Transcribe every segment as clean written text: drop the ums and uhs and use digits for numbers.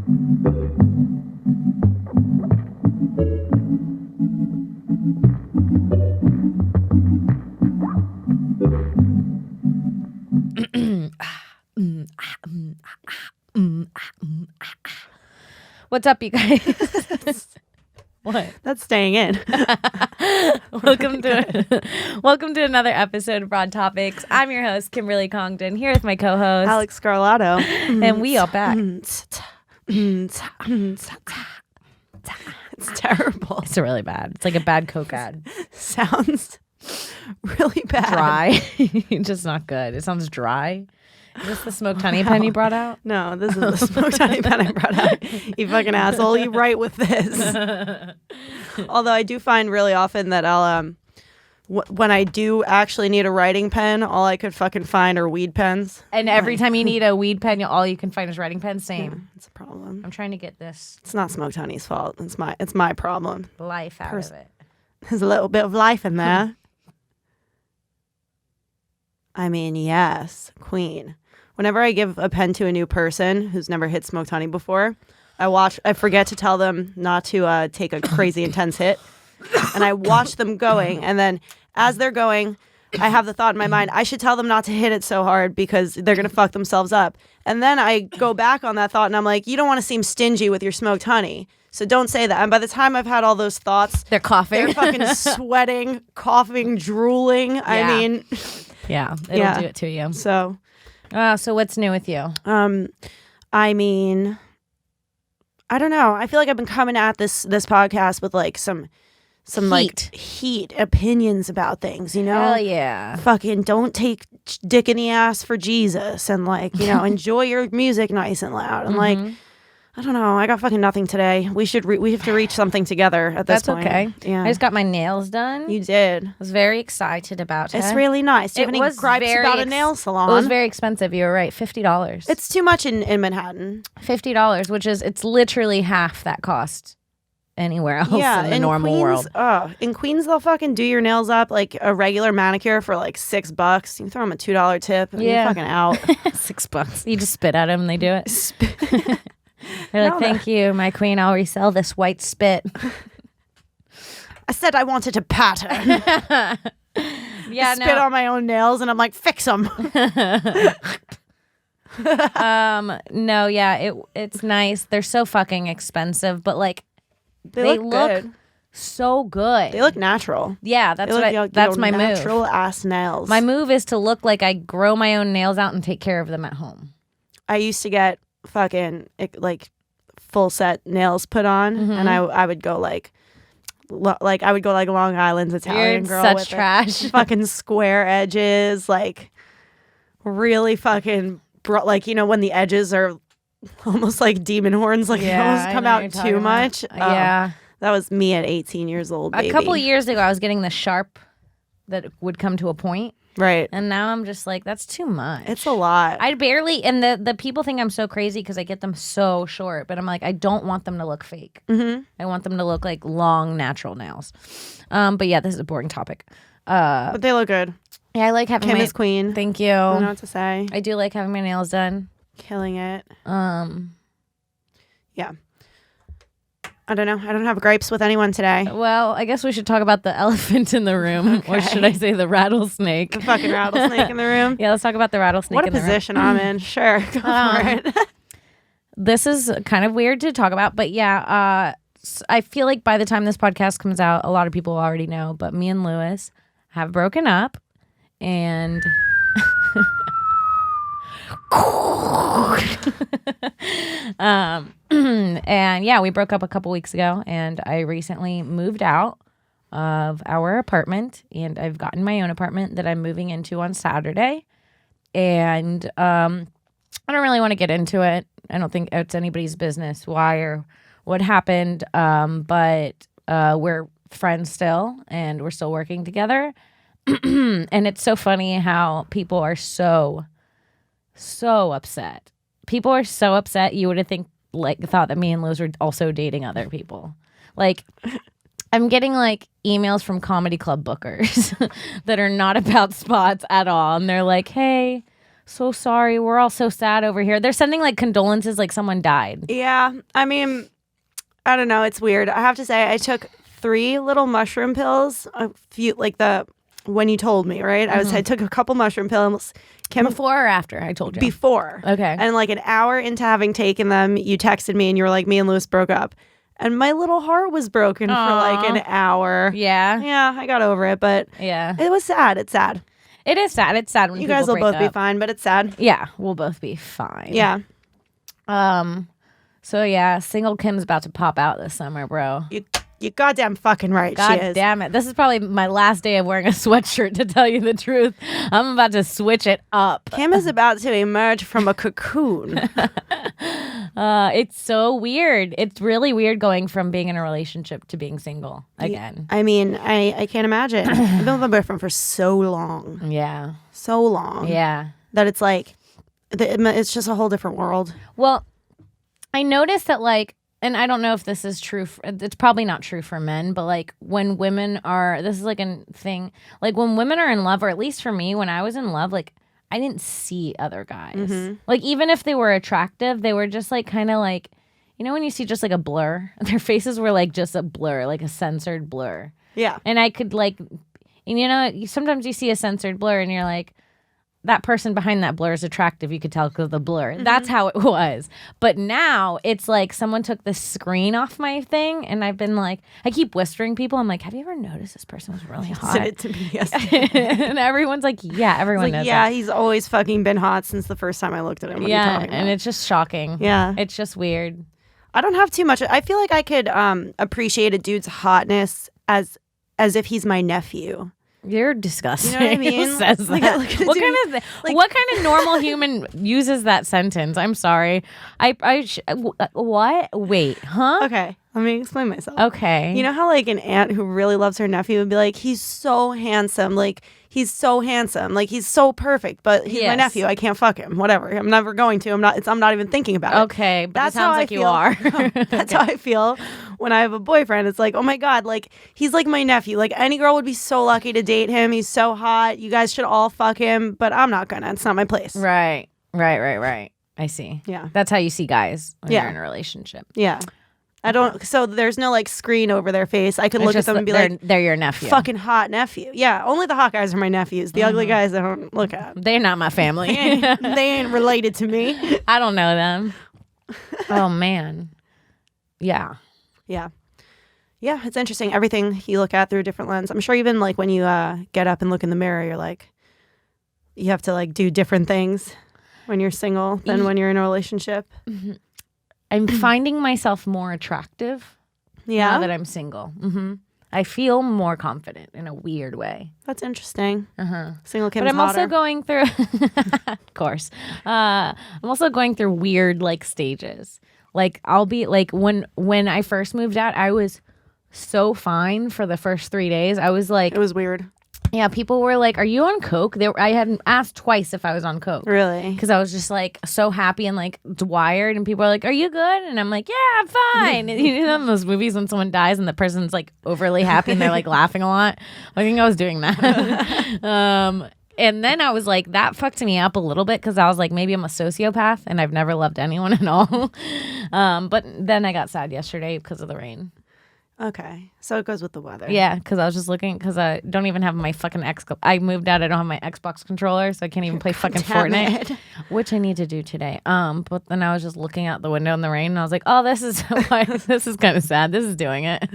What's up, you guys? What? That's staying in. Welcome to another episode of Broad Topics. I'm your host, Kimberly Congdon, here with my co-host Alex Scarlato. And we are back. It's terrible. It's really bad. It's like a bad Coke ad. Sounds really bad. Dry. Just not good. It sounds dry. Is this the smoked honey pen you brought out? No, this is the smoked honey pen I brought out. You fucking asshole. You write with this. Although I do find really often that I'll, when I do actually need a writing pen, all I could fucking find are weed pens. And every time you need a weed pen, all you can find is writing pens. Same. Yeah, it's a problem. I'm trying to get this. It's not smoked honey's fault. It's my problem. Life out of it. There's a little bit of life in there. I mean, yes, queen. Whenever I give a pen to a new person who's never hit smoked honey before, I forget to tell them not to take a crazy intense hit. And I watch them going. And then as they're going, I have the thought in my mind, I should tell them not to hit it so hard because they're going to fuck themselves up. And then I go back on that thought and I'm like, you don't want to seem stingy with your smoked honey. So don't say that. And by the time I've had all those thoughts, they're coughing. They're fucking sweating, coughing, drooling. Yeah. I mean, yeah, it'll do it to you. So what's new with you? I mean, I don't know. I feel like I've been coming at this podcast with like some heat opinions about things, you know? Hell yeah. Fucking don't take dick in the ass for Jesus and like, you know, enjoy your music nice and loud. And like, I don't know. I got fucking nothing today. We have to reach something together at this point. That's okay. Yeah. I just got my nails done. You did. I was very excited about it. It's really nice. Do you have any gripes about a nail salon? It was very expensive. You were right. $50. It's too much in Manhattan. $50, which is, it's literally half that cost anywhere else in the normal world. In Queens, they'll fucking do your nails up like a regular manicure for like $6. You throw them a $2 tip and you're fucking out. $6. You just spit at them and they do it. They're like, thank you, my queen. I'll resell this white spit. I said I wanted a pattern. Spit on my own nails and I'm like, fix them. It's nice. They're so fucking expensive, but like they look good. So good. They look natural. Yeah, that's my move. Natural ass nails. My move is to look like I grow my own nails out and take care of them at home. I used to get fucking like full set nails put on, and I would go like Long Island's Italian girl such with trash. Fucking square edges, like really fucking like, you know, when the edges are almost like demon horns, like they almost come out too much. Yeah, that was me at 18 years old. Baby. A couple years ago, I was getting the sharp that would come to a point. Right. And now I'm just like, that's too much. It's a lot. I barely, and the people think I'm so crazy because I get them so short, but I'm like, I don't want them to look fake. I want them to look like long, natural nails. But yeah, this is a boring topic. But they look good. Yeah, I like having Kim is queen. Thank you. I don't know what to say. I do like having my nails done. Killing it. Yeah. I don't know. I don't have gripes with anyone today. Well, I guess we should talk about the elephant in the room. Okay. Or should I say the rattlesnake? The fucking rattlesnake in the room? Yeah, let's talk about the rattlesnake in the room. What a position I'm in. Sure. Go for it. This is kind of weird to talk about, but yeah, I feel like by the time this podcast comes out, a lot of people already know, but me and Lewis have broken up, and... and yeah, we broke up a couple weeks ago, and I recently moved out of our apartment, and I've gotten my own apartment that I'm moving into on Saturday. And I don't really want to get into it. I don't think it's anybody's business why or what happened, but we're friends still, and we're still working together. And it's so funny how people are so upset. People are so upset. You would have thought that me and Liz were also dating other people. Like, I'm getting like emails from comedy club bookers that are not about spots at all, and they're like, "Hey, so sorry. We're all so sad over here. They're sending like condolences like someone died. Yeah. I mean, I don't know. It's weird. I have to say, I took 3 little mushroom pills. A few, like when you told me, right? I took a couple mushroom pills. Before or after I told you? Before. Okay. And like an hour into having taken them, you texted me and you were like, me and Lewis broke up. And my little heart was broken for like an hour. Yeah. Yeah, I got over it, but yeah, it was sad. It's sad. It is sad. It's sad when you people guys will break both be up. fine, but it's sad. Yeah, we'll both be fine. Yeah. So yeah, single Kim's about to pop out this summer, bro. You goddamn fucking right. God she is. damn it. This is probably my last day of wearing a sweatshirt, to tell you the truth. I'm about to switch it up. Kim is about to emerge from a cocoon. It's so weird. It's really weird going from being in a relationship to being single again. I mean, I can't imagine. I've been with my boyfriend for so long. Yeah. So long. Yeah. That it's like, it's just a whole different world. Well, I noticed that like, and I don't know if this is true. It's probably not true for men, but like when women are, this is like a thing, like when women are in love, or at least for me, when I was in love, like I didn't see other guys. Mm-hmm. Like even if they were attractive, they were just like kind of like, you know, when you see just like a blur, their faces were like just a blur, like a censored blur. Yeah. And I could like, and you know, sometimes you see a censored blur and you're like, that person behind that blur is attractive. You could tell because of the blur. Mm-hmm. That's how it was. But now it's like someone took the screen off my thing, and I've been like, I keep whispering people. I'm like, have you ever noticed this person was really hot? Said it to me yesterday. And everyone's like, yeah, everyone knows yeah, that. He's always fucking been hot since the first time I looked at him. What are you Yeah, talking about? and it's just shocking. Yeah. It's just weird. I don't have too much. I feel like I could appreciate a dude's hotness as if he's my nephew. You're disgusting. You know what I mean? Who says Like, that? what What kind of normal human uses that sentence? I'm sorry. What? Wait, huh? Okay, let me explain myself. Okay. You know how like an aunt who really loves her nephew would be like, he's so handsome, like he's so handsome, like he's so perfect, but he's my Yes. nephew. I can't fuck him. Whatever. I'm never going to. I'm not even thinking about it. Okay, but That's it sounds how like I you feel. are. That's how I feel when I have a boyfriend. It's like, oh my God, like he's like my nephew. Like any girl would be so lucky to date him. He's so hot. You guys should all fuck him, but I'm not gonna. It's not my place. Right. I see. Yeah. That's how you see guys when Yeah. you're in a relationship. Yeah. I don't. So there's no like screen over their face. I could It's look at just them and be they're, like, they're your nephew. fucking hot nephew. Yeah. Only the hot guys are my nephews. The ugly guys I don't look at. They're not my family. They ain't related to me. I don't know them. Oh man. Yeah. Yeah. Yeah, it's interesting. Everything you look at through a different lens. I'm sure even like when you get up and look in the mirror, you're like, you have to like do different things when you're single than when you're in a relationship. I'm finding myself more attractive Yeah. now that I'm single. I feel more confident in a weird way. That's interesting. Single Kim's But I'm hotter. also going through, of course, I'm also going through weird like stages. Like I'll be like when I first moved out, I was so fine for the first 3 days. I was like, It was weird. yeah, people were like, are you on coke? I had asked twice if I was on coke. Really? Because I was just like so happy and like wired, and people are like, "Are you good?" And I'm like, "Yeah, I'm fine." And you know in those movies when someone dies and the person's like overly happy and they're like laughing a lot. I think I was doing that. And then I was like, that fucked me up a little bit because I was like, maybe I'm a sociopath and I've never loved anyone at all. But then I got sad yesterday because of the rain. Okay. So it goes with the weather. Yeah, because I was just looking, because I don't even have my fucking I moved out. I don't have my Xbox controller, so I can't even play fucking Damn Fortnite, it. which I need to do today. But then I was just looking out the window in the rain, and I was like, oh, this is this is kind of sad. This is doing it.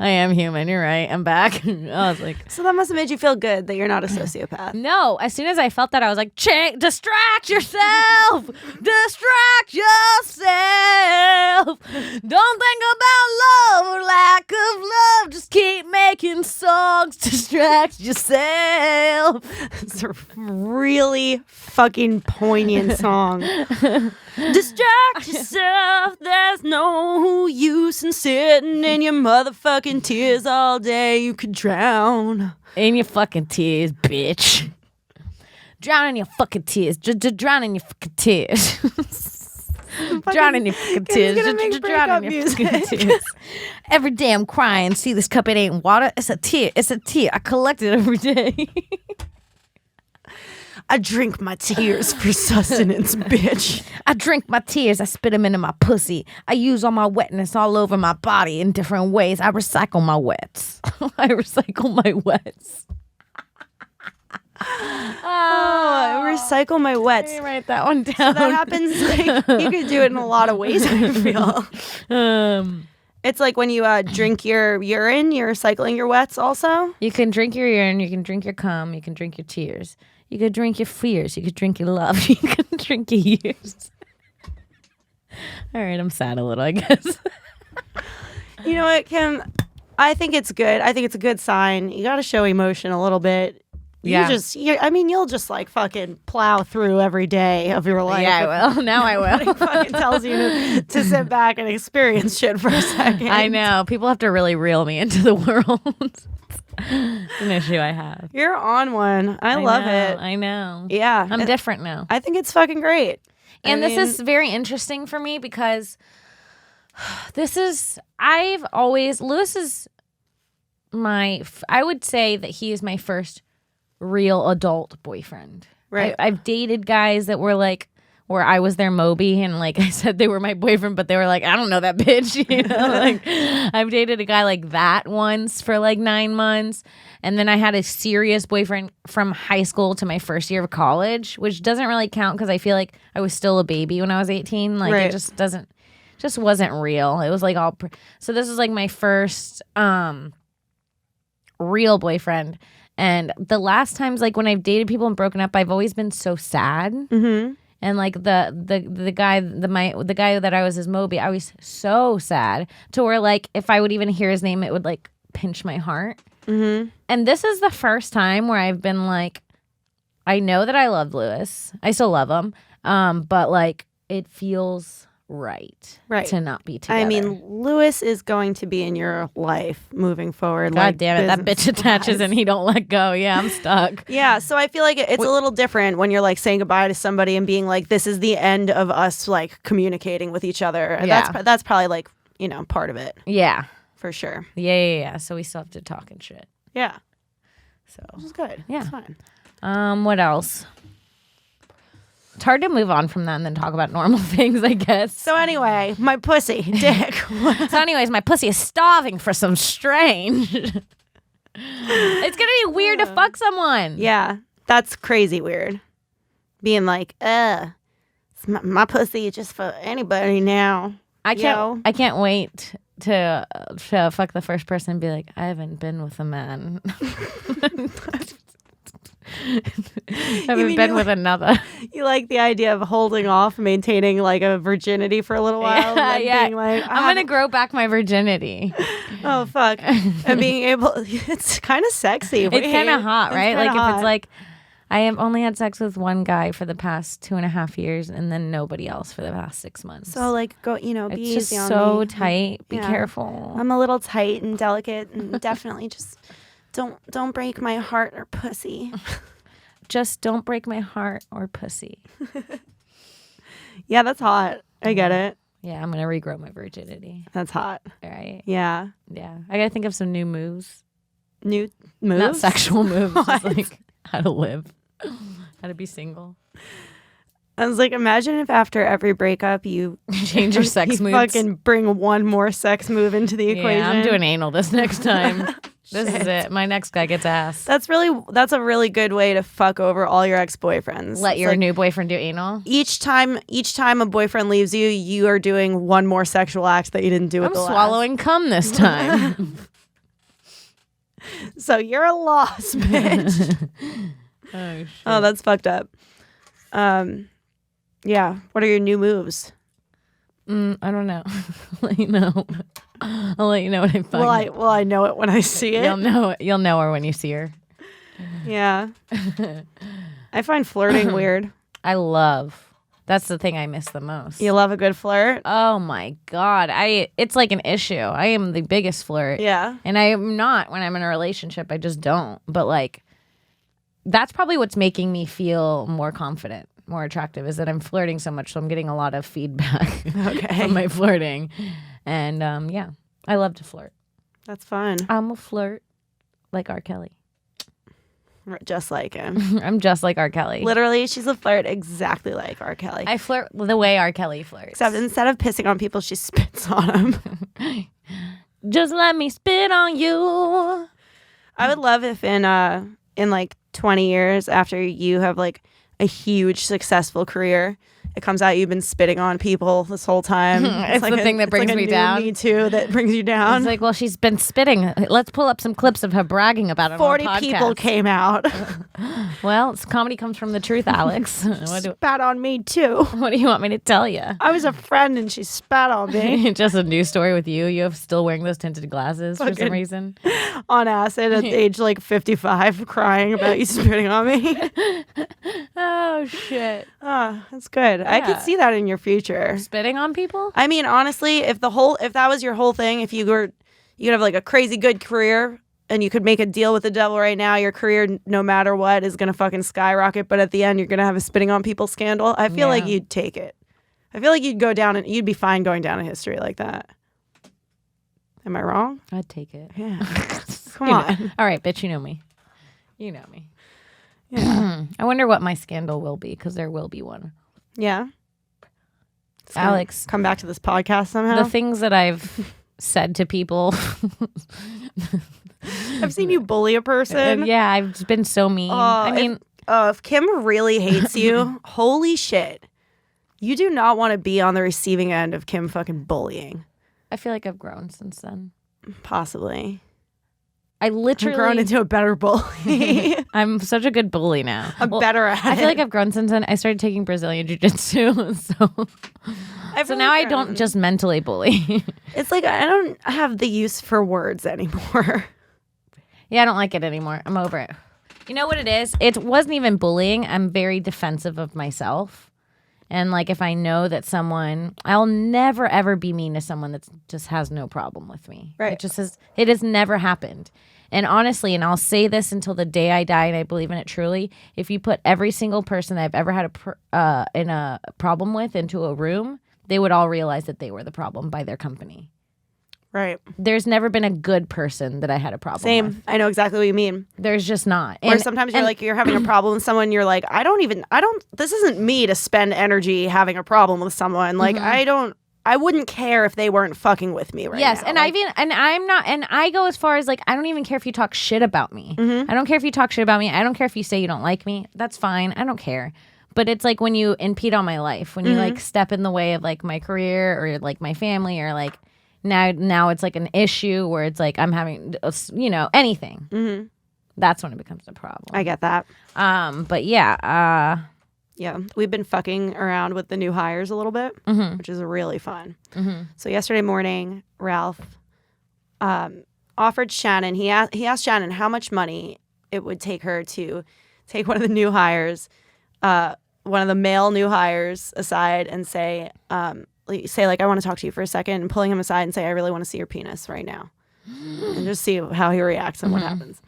I am human. You're right. I'm back. I was like, So that must have made you feel good that you're not a sociopath. no. As soon as I felt that, I was like, distract yourself. Distract yourself. Don't think about love or lack of love. Just keep making songs. Distract yourself. It's a really fucking poignant song. Distract yourself. There's no use in sitting in your motherfucking tears all day. You could drown. In your fucking tears, bitch. Drown in your fucking tears. Drown in your fucking tears. Drown in your fucking tears. It's gonna make Drown in your breakup fucking music. tears. Every day I'm crying. See this cup, it ain't water. It's a tear. It's a tear. I collect it every day. I drink my tears for sustenance, bitch. I drink my tears, I spit them into my pussy. I use all my wetness all over my body in different ways. I recycle my wets. I recycle my wets. I recycle my wets. Let me write that one down. So that happens, like, you could do it in a lot of ways, I feel. It's like when you drink your urine, you're recycling your wets also. You can drink your urine, you can drink your cum, you can drink your tears. You could drink your fears, you could drink your love, you can drink your years. All right, I'm sad a little, I guess. You know what, Kim? I think it's good. I think it's a good sign. You got to show emotion a little bit. Yeah. You'll just like fucking plow through every day of your life. Yeah, I will. Now I will. Nobody fucking tells you to sit back and experience shit for a second. I know. People have to really reel me into the world. It's an issue I have. You're on one. I love it. I know. Yeah. I'm different now. I think it's fucking great. And this is very interesting for me because Lewis is I would say that he is my first real adult boyfriend. Right. I've dated guys that were like, where I was their Moby and like I said they were my boyfriend, but they were like, I don't know that bitch. You know, like I've dated a guy like that once for like 9 months. And then I had a serious boyfriend from high school to my first year of college, which doesn't really count because I feel like I was still a baby when I was 18. Like right. It just wasn't real. It was like so this was like my first real boyfriend. And the last times, like when I've dated people and broken up, I've always been so sad. Mm-hmm. And like the guy that I was his Moby, I was so sad to where like if I would even hear his name, it would like pinch my heart. Mm-hmm. And this is the first time where I've been like, I know that I love Lewis. I still love him. But like it feels right to not be together. I mean, Lewis is going to be in your life moving forward. God damn it, that bitch attaches and he don't let go. Yeah, I'm stuck. Yeah, so I feel like it's a little different when you're like saying goodbye to somebody and being like, this is the end of us like communicating with each other. And that's probably like, you know, part of it. Yeah. For sure. Yeah. So we still have to talk and shit. Yeah. So which is good. Yeah. It's fine. What else? It's hard to move on from that and then talk about normal things, I guess. So anyway, my pussy, dick. So anyways, my pussy is starving for some strange. It's gonna be weird to fuck someone. Yeah, that's crazy weird. Being like, my pussy is just for anybody now. I can't wait to fuck the first person and be like, I haven't been with a man. Haven't been with another. You like the idea of holding off, maintaining like a virginity for a little while. Yeah. Being like, I'm gonna grow back my virginity. Oh fuck! And being able, it's kind of sexy. It's kind of hot, right? Like hot. if it's like, I have only had sex with one guy for the past 2.5 years, and then nobody else for the past 6 months. So like, be it's easy just on so me. tight. Be careful. I'm a little tight and delicate, and definitely just don't break my heart or pussy. Just don't break my heart or pussy. Yeah, that's hot. I get it. Yeah, I'm gonna regrow my virginity. That's hot. All right. Yeah. I gotta think of some new moves. New moves? Not sexual moves. Just like how to live. How to be single. I was like, imagine if after every breakup you change your sex moves. Fucking bring one more sex move into the equation. Yeah, I'm doing anal this next time. This is it. My next guy gets ass. That's a really good way to fuck over all your ex-boyfriends. Let your new boyfriend do anal? Each time a boyfriend leaves you, you are doing one more sexual act that you didn't do with the last. I'm swallowing cum this time. So you're a loss, bitch. Oh, shit. Oh, that's fucked up. Yeah. What are your new moves? I don't know. I'll let you know. I'll let you know when I find Will I know it when I see it? You'll know it. You'll know her when you see her. Yeah. I find flirting weird. That's the thing I miss the most. You love a good flirt? Oh my God. It's like an issue. I am the biggest flirt. Yeah. And I am not when I'm in a relationship. I just don't. But like, that's probably what's making me feel more confident, more attractive, is that I'm flirting so much. So I'm getting a lot of feedback from my flirting. And yeah, I love to flirt. That's fun. I'm a flirt like R. Kelly. Just like him. I'm just like R. Kelly. Literally, she's a flirt exactly like R. Kelly. I flirt the way R. Kelly flirts. Except instead of pissing on people, she spits on them. Just let me spit on you. I would love if in like 20 years after you have like a huge successful career, it comes out you've been spitting on people this whole time. It's like the thing that brings me down. Me too, that brings you down. It's like, well, she's been spitting. Let's pull up some clips of her bragging about it. 40 on our podcast. people came out. Well, comedy comes from the truth, Alex. Spat on me too. What do you want me to tell you? I was a friend and she spat on me. Just a news story with you. You have still wearing those tinted glasses for some reason. On acid at age like 55, crying about you spitting on me. Oh shit! Oh, that's good. Yeah. I could see that in your future. Spitting on people? I mean, honestly, if that was your whole thing, if you could have like a crazy good career and you could make a deal with the devil right now, your career, no matter what, is gonna fucking skyrocket. But at the end, you're gonna have a spitting on people scandal. I feel like you'd take it. I feel like you'd go down and you'd be fine going down in history like that. Am I wrong? I'd take it. Yeah. Come on. All right, bitch, you know me. You know me. Yeah. I wonder what my scandal will be, because there will be one. Yeah. Alex, come back to this podcast somehow. The things that I've said to people. I've seen you bully a person. Yeah, I've been so mean. I mean, if Kim really hates you, holy shit. You do not want to be on the receiving end of Kim fucking bullying. I feel like I've grown since then. Possibly. I literally... I've grown into a better bully. I'm such a good bully now. I'm better at it. I feel like I've grown since then. I started taking Brazilian Jiu-Jitsu, so now I don't just mentally bully. It's like I don't have the use for words anymore. Yeah, I don't like it anymore. I'm over it. You know what it is? It wasn't even bullying. I'm very defensive of myself. And like if I know that someone, I'll never ever be mean to someone that just has no problem with me. Right. It has never happened. And honestly, and I'll say this until the day I die, and I believe in it truly, if you put every single person that I've ever had a problem with into a room, they would all realize that they were the problem by their company. Right. There's never been a good person that I had a problem with. Same. I know exactly what you mean. There's just not. Or sometimes you're having a problem with someone, you're like, this isn't me to spend energy having a problem with someone. Like, I wouldn't care if they weren't fucking with me right now. Yes, and I go as far as like, I don't even care if you talk shit about me. Mm-hmm. I don't care if you talk shit about me. I don't care if you say you don't like me. That's fine. I don't care. But it's like when you impede on my life, when you like step in the way of like my career or like my family or like now it's like an issue where it's like I'm having, anything. Mm-hmm. That's when it becomes a problem. I get that. But yeah. Yeah, we've been fucking around with the new hires a little bit, which is really fun. Mm-hmm. So yesterday morning, Ralph offered Shannon. He asked Shannon how much money it would take her to take one of the new hires, one of the male new hires aside, and say like, I want to talk to you for a second, and pulling him aside and say, I really want to see your penis right now, and just see how he reacts and what happens.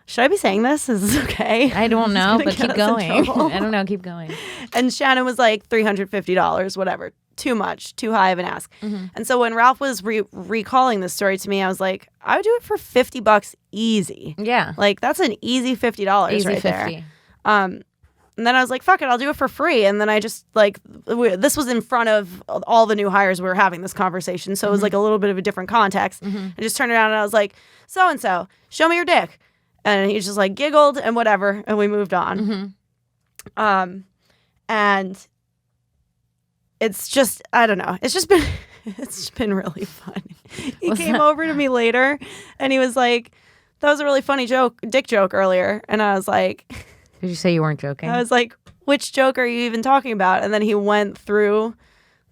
Should I be saying this? Is this okay? I don't know, but keep going. I don't know. Keep going. And Shannon was like $350, whatever. Too much, too high of an ask. Mm-hmm. And so when Ralph was recalling this story to me, I was like, I would do it for $50 easy. Yeah. Like, that's an easy $50 easy right 50. There. And then I was like, fuck it, I'll do it for free. And then I just, like, this was in front of all the new hires we were having this conversation. So it was like a little bit of a different context. Mm-hmm. I just turned around and I was like, so-and-so, show me your dick. And he just like giggled and whatever, and we moved on. Mm-hmm. And it's just, I don't know. It's just been really fun. He came over to me later, and he was like, "That was a really funny dick joke earlier." And I was like, "Did you say you weren't joking?" I was like, "Which joke are you even talking about?" And then he went through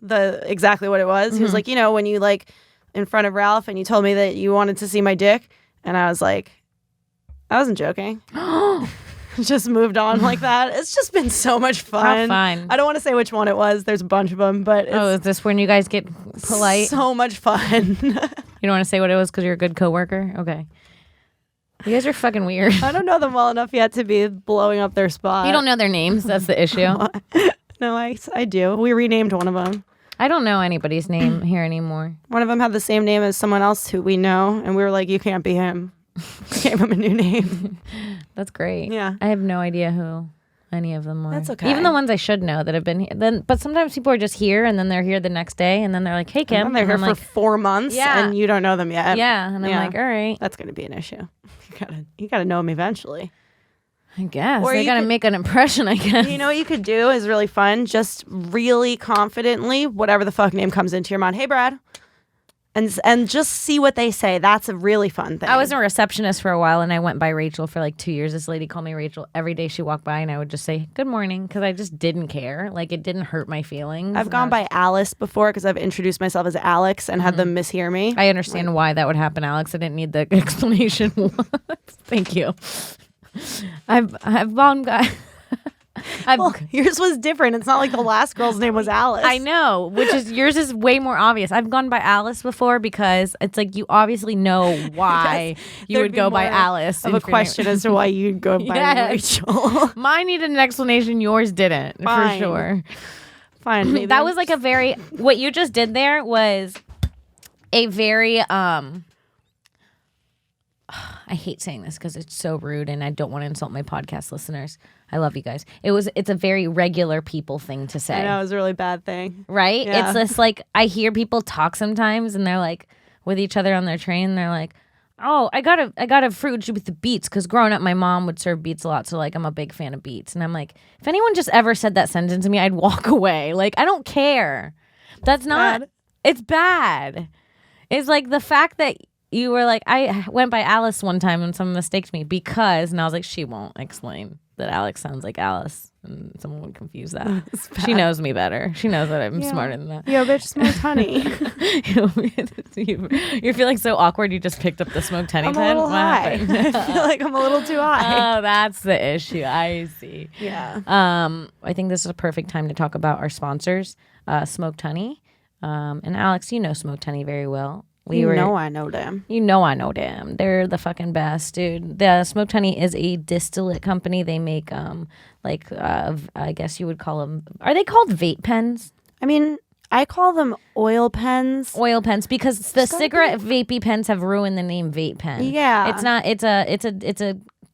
exactly what it was. Mm-hmm. He was like, when you like in front of Ralph, and you told me that you wanted to see my dick, and I was like, I wasn't joking. Just moved on like that. It's just been so much fun. How fun. I don't want to say which one it was. There's a bunch of them, but is this when you guys get polite? So much fun. You don't want to say what it was because you're a good coworker? Okay. You guys are fucking weird. I don't know them well enough yet to be blowing up their spot. You don't know their names. That's the issue. No, I do. We renamed one of them. I don't know anybody's name here anymore. One of them had the same name as someone else who we know, and we were like, you can't be him. Gave him a new name. That's great. Yeah. I have no idea who any of them were. That's okay. Even the ones I should know that have been here. But sometimes people are just here and then they're here the next day and then they're like, hey, Kim. And they're here for 4 months and you don't know them yet. Yeah. And I'm like, all right. That's going to be an issue. You gotta know them eventually. I guess. Or they got to make an impression, I guess. You know what you could do is really fun? Just really confidently, whatever the fuck name comes into your mind. Hey, Brad. And just see what they say. That's a really fun thing. I was a receptionist for a while and I went by Rachel for like 2 years. This lady called me Rachel every day she walked by and I would just say good morning because I just didn't care. Like it didn't hurt my feelings. I've gone by Alice before because I've introduced myself as Alex and had them mishear me. I understand why that would happen, Alex. I didn't need the explanation. Thank you. I've gone by... Well, yours was different. It's not like the last girl's name was Alice. I know, yours is way more obvious. I've gone by Alice before because it's like you obviously know why you would go by Alice. Of a question as to why you'd go by Rachel. Mine needed an explanation. Yours didn't, for sure. Fine. Maybe that was like a very what you just did there was a very I hate saying this because it's so rude and I don't want to insult my podcast listeners. I love you guys. It's a very regular people thing to say. I know, it was a really bad thing. Right? Yeah. It's this like I hear people talk sometimes and they're like with each other on their train and they're like, oh, I got a fruit with the beets because growing up my mom would serve beets a lot, so like I'm a big fan of beets. And I'm like, if anyone just ever said that sentence to me, I'd walk away. Like I don't care. That's not bad. It's bad. It's like the fact that you were like, I went by Alice one time and someone mistaked me because, and I was like, she won't explain that Alex sounds like Alice. And someone would confuse that. She knows me better. She knows that I'm smarter than that. Yo, bitch, smoked honey. You're feeling so awkward you just picked up the smoked honey pen? I'm a little high. I feel like I'm a little too high. Oh, that's the issue. I see. Yeah. I think this is a perfect time to talk about our sponsors, Smoked Honey. And Alex, you know Smoked Honey very well. I know them. You know I know them. They're the fucking best, dude. The Smoked Honey is a distillate company. They make I guess you would call them. Are they called vape pens? I mean, I call them oil pens. Oil pens because the cigarette vapey pens have ruined the name vape pen. Yeah, it's not. It's a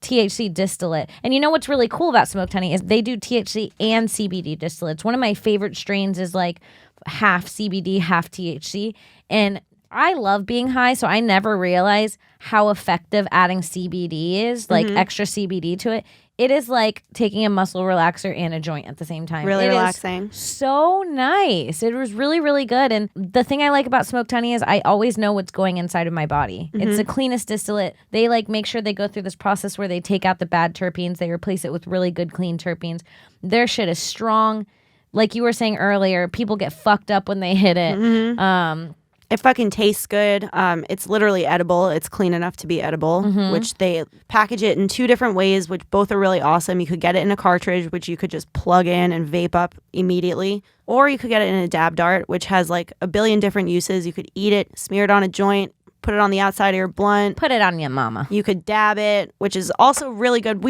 THC distillate. And you know what's really cool about Smoked Honey is they do THC and CBD distillates. One of my favorite strains is like half CBD, half THC, and I love being high, so I never realize how effective adding CBD is, like extra CBD to it. It is like taking a muscle relaxer and a joint at the same time. Really relaxing. So nice. It was really, really good. And the thing I like about Smoked Honey is I always know what's going inside of my body. It's the cleanest distillate. They like make sure they go through this process where they take out the bad terpenes. They replace it with really good, clean terpenes. Their shit is strong. Like you were saying earlier, people get fucked up when they hit it. It fucking tastes good. It's literally edible. It's clean enough to be edible, which they package it in 2 different ways, which both are really awesome. You could get it in a cartridge, which you could just plug in and vape up immediately. Or you could get it in a dab dart, which has like a billion different uses. You could eat it, smear it on a joint, put it on the outside of your blunt. Put it on your mama. You could dab it, which is also really good.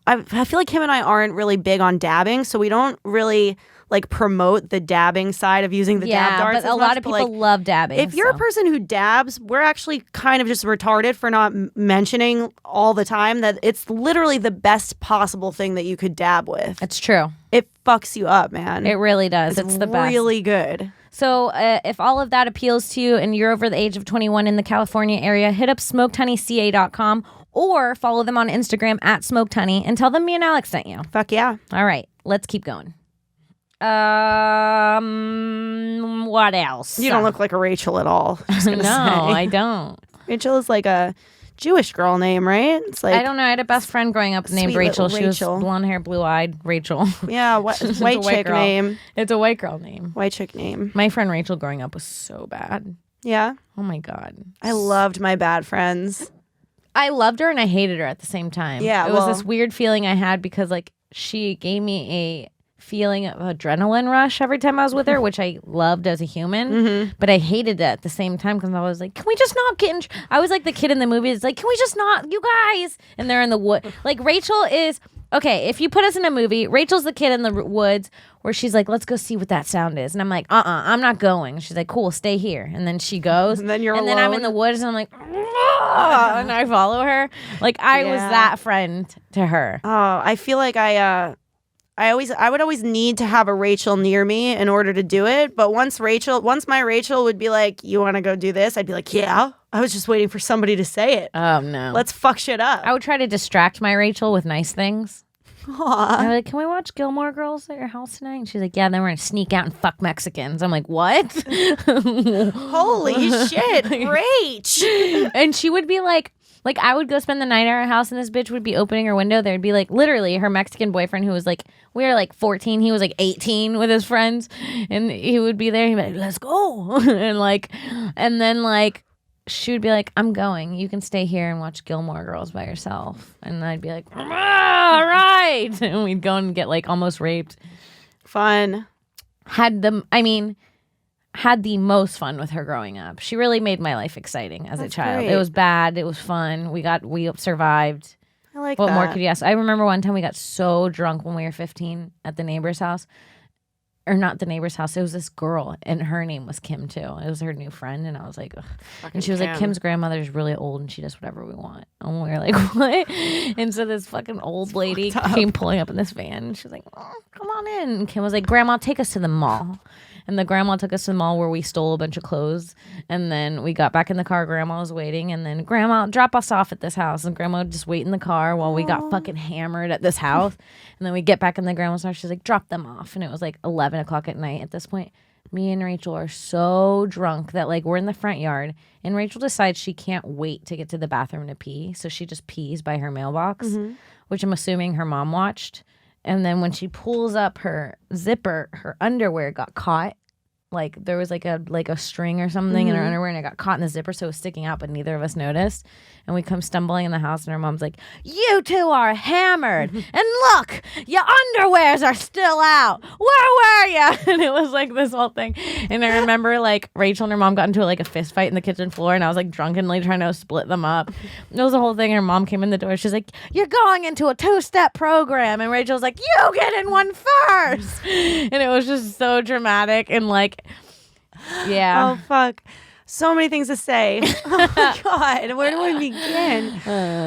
I feel like Kim and I aren't really big on dabbing, so we don't really like promote the dabbing side of using the dab darts. But a lot of people love dabbing. If you're a person who dabs, we're actually kind of just retarded for not mentioning all the time that it's literally the best possible thing that you could dab with. It's true. It fucks you up, man. It really does. It's the best. Really good. So if all of that appeals to you and you're over the age of 21 in the California area, hit up smokedhoneyca.com or follow them on Instagram at smokedhoney and tell them me and Alex sent you. Fuck yeah. All right, let's keep going. What else? You don't look like a Rachel at all. No, I don't. Rachel is like a Jewish girl name, right? It's like I don't know. I had a best friend growing up named Rachel. She was blonde hair, blue eyed. Rachel. Yeah, white chick name. It's a white girl name. White chick name. My friend Rachel growing up was so bad. Yeah. Oh my God. I loved my bad friends. I loved her and I hated her at the same time. Yeah, it was this weird feeling I had because like she gave me a feeling of adrenaline rush every time I was with her, which I loved as a human, but I hated it at the same time because I was like, can we just not get in? I was like the kid in the movie. It's like, can we just not, you guys? And they're in the wood. Like Rachel is, okay, if you put us in a movie, Rachel's the kid in the woods where she's like, let's go see what that sound is. And I'm like, I'm not going. She's like, cool, stay here. And then she goes. And then you're and alone. then I'm in the woods and I'm like, and I follow her. Like I was that friend to her. Oh, I feel like I would always need to have a Rachel near me in order to do it. But once my Rachel would be like, you want to go do this? I'd be like, yeah. I was just waiting for somebody to say it. Oh, no. Let's fuck shit up. I would try to distract my Rachel with nice things. Aww. I'm like, can we watch Gilmore Girls at your house tonight? And she's like, yeah, then we're going to sneak out and fuck Mexicans. I'm like, what? Holy shit, Rach. And she would be like, I would go spend the night at her house and this bitch would be opening her window. There'd be like literally her Mexican boyfriend who was like, we were like 14. He was like 18 with his friends. And he would be there. He'd be like, let's go. and then she would be like, I'm going. You can stay here and watch Gilmore Girls by yourself. And I'd be like, all right. And we'd go and get like almost raped. Fun. Had the most fun with her growing up. She really made my life exciting as a child. Great. It was bad. It was fun. We survived. I like what that. more could you ask? I remember one time we got so drunk when we were 15 at the neighbor's house. Or not the neighbor's house. It was this girl, and her name was Kim too. It was her new friend, and I was like, ugh. And she was like, Kim's grandmother's really old, and she does whatever we want. And we were like, what? And so this fucking old lady came pulling up in this van, and she was like, oh, come on in. And Kim was like, Grandma, take us to the mall. And the grandma took us to the mall where we stole a bunch of clothes. And then we got back in the car. Grandma was waiting. And then Grandma, drop us off at this house. And Grandma would just wait in the car while we got fucking hammered at this house. And then we get back in the grandma's house. She's like, drop them off. And it was like 11 o'clock at night at this point. Me and Rachel are so drunk that like we're in the front yard. And Rachel decides she can't wait to get to the bathroom to pee. So she just pees by her mailbox, which I'm assuming her mom watched. And then when she pulls up her zipper, her underwear got caught. Like there was like a string or something in her underwear, and it got caught in the zipper, so it was sticking out, but neither of us noticed. And we come stumbling in the house, and her mom's like, "You two are hammered, and look, your underwears are still out. Where were you?" And it was like this whole thing. And I remember like Rachel and her mom got into like a fist fight in the kitchen floor, and I was like drunkenly trying to split them up. It was a whole thing. Her mom came in the door. She's like, "You're going into a 2-step program," and Rachel's like, "You get in one first." And it was just so dramatic and like. Yeah. Oh, fuck. So many things to say. Oh, my God. Where do I begin?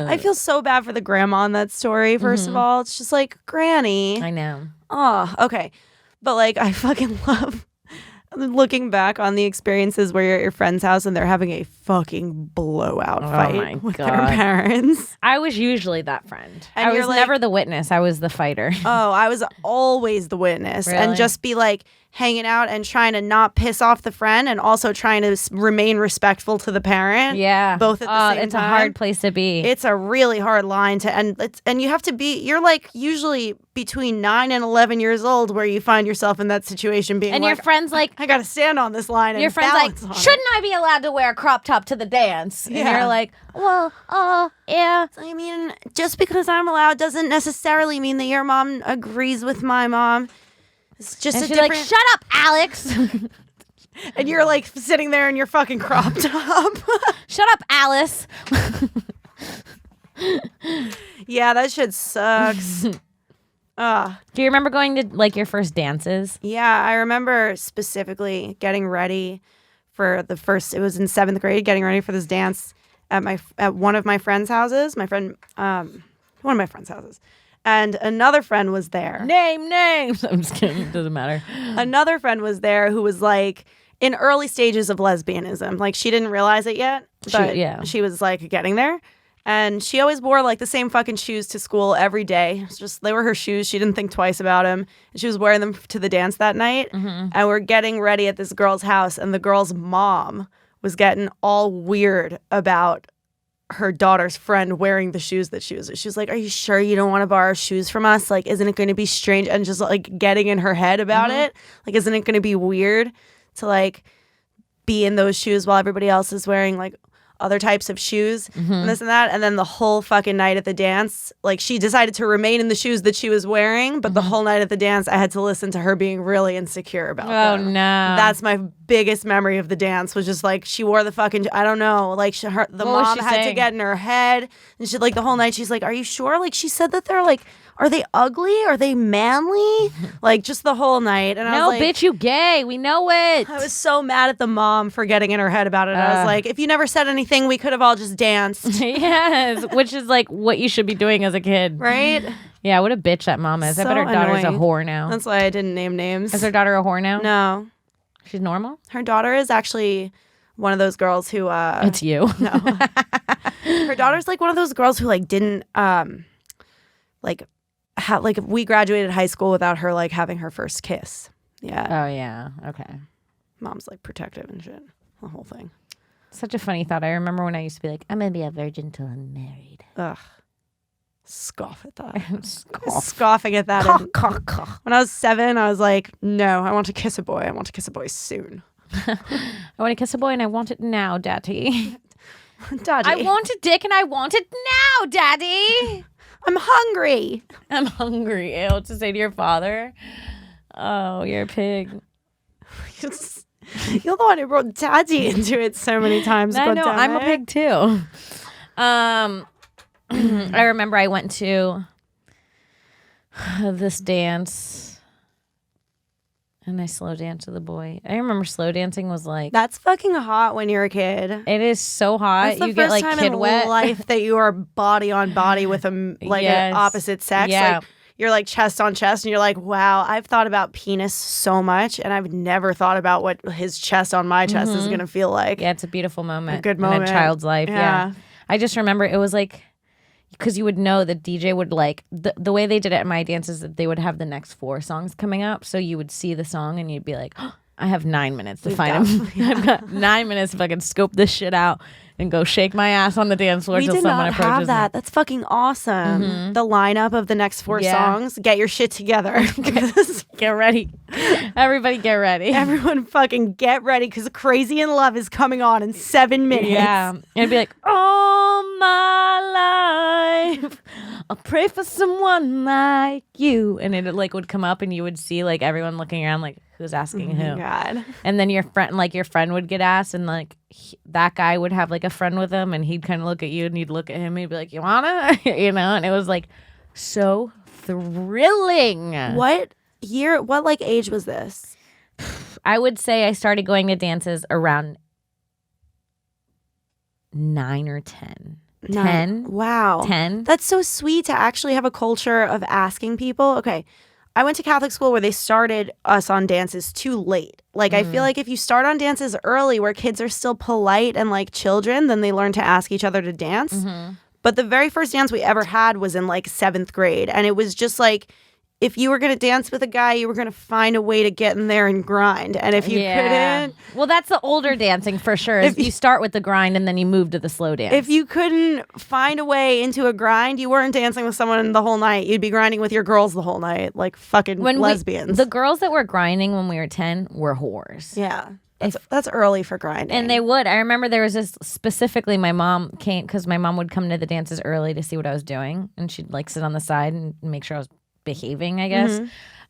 I feel so bad for the grandma in that story, first of all. It's just like, Granny. I know. Oh, okay. But, like, I fucking love looking back on the experiences where you're at your friend's house and they're having a fucking blowout fight with their parents. I was usually that friend. And I was never the witness. I was the fighter. Oh, I was always the witness. Really? And just be like hanging out and trying to not piss off the friend and also trying to remain respectful to the parent. Yeah. Both at the same it's time. a hard place to be. It's a really hard line to and you have to be, you're like usually between 9 and 11 years old where you find yourself in that situation being and like, your friend's like, I got to stand on this line and your friend's like, balance on it. shouldn't I be allowed to wear a crop top to the dance? And you're like, well, yeah. I mean, just because I'm allowed doesn't necessarily mean that your mom agrees with my mom. It's just and a she's different... like, shut up, Alex. And you're like sitting there in your fucking crop top. Shut up, Alice. Yeah, that shit sucks. Do you remember going to like your first dances? Yeah, I remember specifically getting ready for the first, it was in 7th grade, getting ready for this dance at one of my friends' houses. One of my friends' houses. And another friend was there. Name names. I'm just kidding. It doesn't matter. Another friend was there who was like in early stages of lesbianism. Like she didn't realize it yet, but she was like getting there. And she always wore like the same fucking shoes to school every day. It's just they were her shoes. She didn't think twice about them. And she was wearing them to the dance that night. And we're getting ready at this girl's house, and the girl's mom was getting all weird about her daughter's friend wearing the shoes that she was like, are you sure you don't want to borrow shoes from us? Like, isn't it going to be strange? And just like getting in her head about it. Like, isn't it going to be weird to like be in those shoes while everybody else is wearing like other types of shoes and this and that? And then the whole fucking night at the dance, like she decided to remain in the shoes that she was wearing, but the whole night at the dance I had to listen to her being really insecure about them. No. That's my biggest memory of the dance was just like she wore the fucking, I don't know, like the What was mom she had to saying? get in her head, and she like the whole night she's like, are you sure? Like she said that they're like, are they ugly? Are they manly? Like just the whole night. And I No, was like, bitch, you gay. We know it. I was so mad at the mom for getting in her head about it. I was like, if you never said anything, we could have all just danced. Yes, which is like what you should be doing as a kid. Right? Yeah, what a bitch that mom is. I So bet her daughter's annoying. a whore now. That's why I didn't name names. Is her daughter a whore now? No. She's normal? Her daughter is actually one of those girls who It's you. no. Her daughter's like one of those girls who like didn't like we graduated high school without her like having her first kiss. Yeah. Oh, yeah. Okay. Mom's like protective and shit. The whole thing. Such a funny thought. I remember when I used to be like, I'm going to be a virgin till I'm married. Ugh. Scoff at that. Scoff. Scoffing at that. Caw, caw, caw. When I was 7, I was like, no, I want to kiss a boy. I want to kiss a boy soon. I want to kiss a boy and I want it now, daddy. Daddy. I want a dick and I want it now, daddy. I'm hungry. I'm hungry. Ew, to say to your father, oh, you're a pig. You're the one who brought daddy into it so many times. I know, goddammit. I'm a pig too. I remember I went to this dance and I slow danced with a boy. I remember slow dancing was like, That's fucking hot when you're a kid. it is so hot. That's the You first get like time kid in wet. life that you are body on body with a like Yes. an opposite sex. Yeah. Like you're like chest on chest, and you're like, wow, I've thought about penis so much, and I've never thought about what his chest on my chest is gonna feel like. Yeah, it's a beautiful moment. A good moment. in a child's life. Yeah. I just remember it was like, because you would know the DJ would like, the way they did it at my dance is that they would have the next 4 songs coming up. So you would see the song and you'd be like, oh, I have 9 minutes to find him. I've got 9 minutes if I can scope this shit out and go shake my ass on the dance floor We till did someone not approaches have that. That's fucking awesome. The lineup of the next 4 Yeah. songs. Get your shit together. 'Cause me. Get ready. Everybody get ready. everyone fucking get ready because Crazy in Love is coming on in 7 minutes. Yeah. And it'd be like, all my life, I'll pray for someone like you. And it like would come up and you would see like everyone looking around like, who's asking who? God. And then your friend would get asked and like that guy would have like a friend with him and he'd kind of look at you and you'd look at him and he'd be like, you wanna? You know? And it was like so thrilling. What like age was this? I would say I started going to dances around 9 or 10. 10? Wow. 10? That's so sweet to actually have a culture of asking people. Okay. I went to Catholic school where they started us on dances too late. Like, I feel like if you start on dances early where kids are still polite and like children, then they learn to ask each other to dance. But the very first dance we ever had was in like 7th grade. And it was just like, if you were going to dance with a guy, you were going to find a way to get in there and grind. And if you couldn't, Well, that's the older dancing for sure. Is you start with the grind and then you move to the slow dance. if you couldn't find a way into a grind, you weren't dancing with someone the whole night. You'd be grinding with your girls the whole night, like fucking lesbians. The girls that were grinding when we were 10 were whores. Yeah. That's early for grinding. And they would. I remember there was this specifically, my mom came because my mom would come to the dances early to see what I was doing. And she'd like sit on the side and make sure I was behaving, I guess.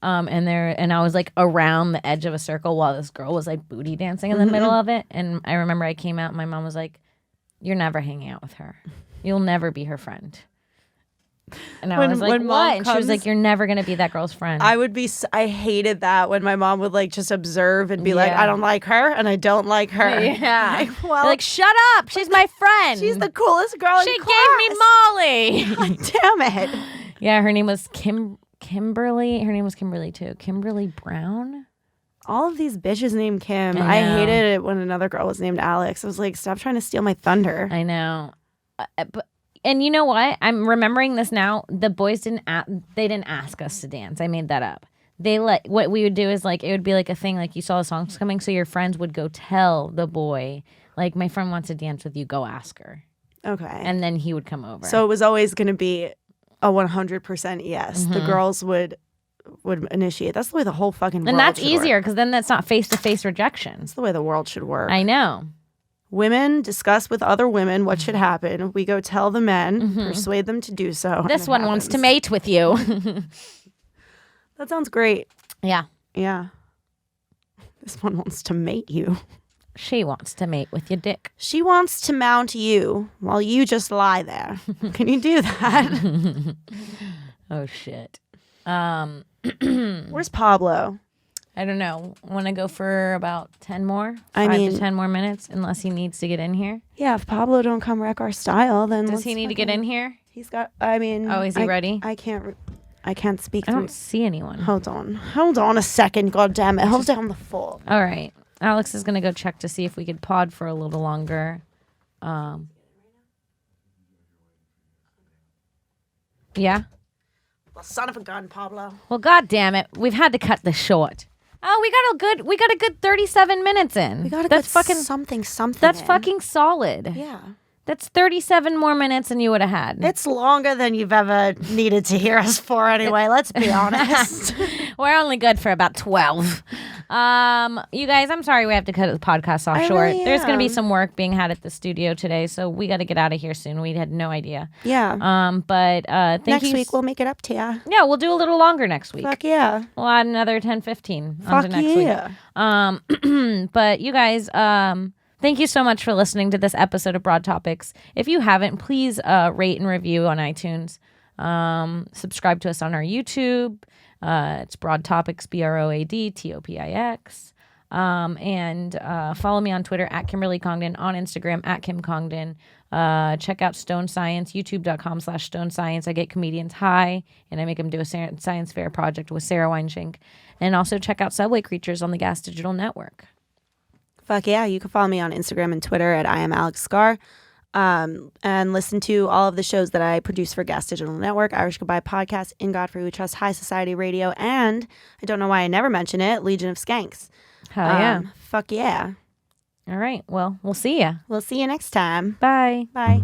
And I was like around the edge of a circle while this girl was like booty dancing in the middle of it. And I remember I came out and my mom was like, you're never hanging out with her. You'll never be her friend. And I was like, when what? mom And she was comes- like, you're never going to be that girl's friend. I hated that when my mom would like just observe and be like, Yeah. I don't like her and I don't like her. Yeah. Like, well, Like, shut up. She's my friend. she's the coolest girl She in gave class. me Molly. Damn it. Yeah, her name was Kimberly. Her name was Kimberly too. Kimberly Brown. All of these bitches named Kim. I I know. hated it when another girl was named Alex. I was like, stop trying to steal my thunder. I know. And you know what? I'm remembering this now. The boys didn't ask us to dance. I made that up. What we would do is like it would be like a thing like you saw the songs coming, so your friends would go tell the boy like my friend wants to dance with you. Go ask her, Okay. and then he would come over. So it was always going to be a 100% yes. The girls would initiate. That's the way the whole fucking world and that's should easier work. because then that's not face to face rejection. That's the way the world should work. I know. Women discuss with other women what should happen. We go tell the men, persuade them to do so. This and it one wants to happens. mate with you. That sounds great. Yeah. Yeah. This one wants to mate you. She wants to mate with your dick. She wants to mount you while you just lie there. Can you do that? Oh, shit. Where's Pablo? I don't know. Want to go for about 10 more? I 5 mean- to 10 more minutes, unless he needs to get in here. Yeah, if Pablo don't come wreck our style, then Does he need to get in here? He's got. I mean. Oh, is he ready? I can't speak. I through. don't see anyone. Hold on a second. God damn it! Hold down the phone. All right. Alex is going to go check to see if we could pod for a little longer. Yeah? Well, son of a gun, Pablo. Well, God damn it. We've had to cut this short. Oh, we got a good 37 minutes in. We got to That's get fucking something. That's in. fucking solid. Yeah. That's 37 more minutes than you would have had. It's longer than you've ever needed to hear us for anyway, let's be honest. We're only good for about 12. You guys, I'm sorry we have to cut the podcast off short. really There's going to be am. some work being had at the studio today, so we got to get out of here soon. We had no idea. Yeah. But thank you. Next week we'll make it up to ya. Yeah, we'll do a little longer next week. Fuck yeah. We'll add another 10, 15 Fuck onto next yeah. week. But you guys, thank you so much for listening to this episode of Broad Topics. If you haven't, please rate and review on iTunes. Subscribe to us on our YouTube. It's Broad Topics, BROADTOPIX. And follow me on Twitter at Kimberly Congdon, on Instagram at Kim Congdon. Check out Stone Science, youtube.com/Stone Science. I get comedians high and I make them do a science fair project with Sarah Weinschenk. And also check out Subway Creatures on the Gas Digital Network. Fuck yeah. You can follow me on Instagram and Twitter at I am Alex Scar. And listen to all of the shows that I produce for Gas Digital Network, Irish Goodbye Podcast, In Godfrey We Trust, High Society Radio, and I don't know why I never mention it, Legion of Skanks. Hell yeah. Fuck yeah. All right. Well, we'll see ya. We'll see you next time. Bye. Bye.